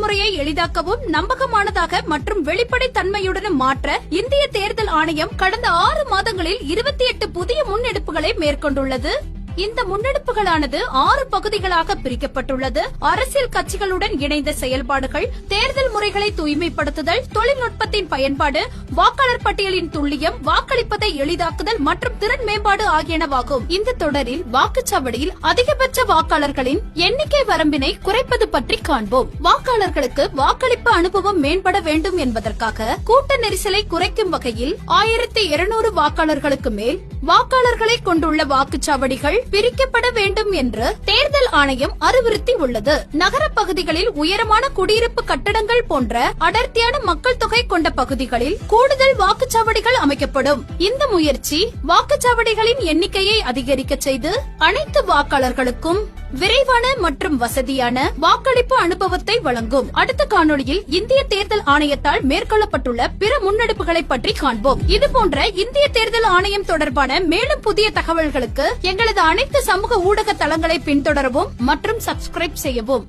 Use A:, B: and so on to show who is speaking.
A: முறையை எளிதாக்கவும் நம்பகமானதாக மற்றும் வெளிப்படைத்தன்மையுடன் மாற்ற இந்திய தேர்தல் ஆணையம் கடந்த 6 மாதங்களில் 28 புதிய முன்னெடுப்புகளை மேற்கொண்டுள்ளது. இந்த முன்னெடுப்புகளானது 6 பகுதிகளாக பிரிக்கப்பட்டுள்ளது. அரசியல் கட்சிகளுடன் இணைந்த செயல்பாடுகள், தேர்தல் முறைகளை தூய்மைப்படுத்துதல், தொழில்நுட்பத்தின் பயன்பாடு, வாக்காளர் பட்டியலின் துல்லியம், வாக்களிப்பதை எளிதாக்குதல் மற்றும் திறன் மேம்பாடு ஆகியனவாகும். இந்த தொடரில் வாக்குச்சாவடியில் அதிகபட்ச வாக்காளர்களின் எண்ணிக்கை வரம்பினை குறைப்பது பற்றி காண்போம். வாக்காளர்களுக்கு வாக்களிப்பு அனுபவம் மேம்பட வேண்டும் என்பதற்காக கூட்ட நெரிசலை குறைக்கும் வகையில் 1200 வாக்காளர்களுக்கு மேல் வாக்காளர்களை கொண்டுள்ள வாக்குச்சாவடிகள் பிரிக்கப்பட வேண்டும் என்று தேர்தல் ஆணையம் அறிவுறுத்தி உள்ளது. நகர பகுதிகளில் உயரமான குடியிருப்பு கட்டடங்கள் போன்ற அடர்த்தியான மக்கள் தொகை கொண்ட பகுதிகளில் கூடுதல் வாக்குச்சாவடிகள் அமைக்கப்படும். இந்த முயற்சி வாக்குச்சாவடிகளின் எண்ணிக்கையை அதிகரிக்க செய்து அனைத்து வாக்காளர்களுக்கும் விரைவான மற்றும் வசதியான வாக்களிப்பு அனுபவத்தை வழங்கும். அடுத்த காணொளியில் இந்திய தேர்தல் ஆணையத்தால் மேற்கொள்ளப்பட்டுள்ள பிற முன்னெடுப்புகளை பற்றி காண்போம். இதுபோன்ற இந்திய தேர்தல் ஆணையம் தொடர்பான மேலும் புதிய தகவல்களுக்கு எங்களது அனைத்து சமூக ஊடக தளங்களை பின்தொடரவும் மற்றும் சப்ஸ்கிரைப் செய்யவும்.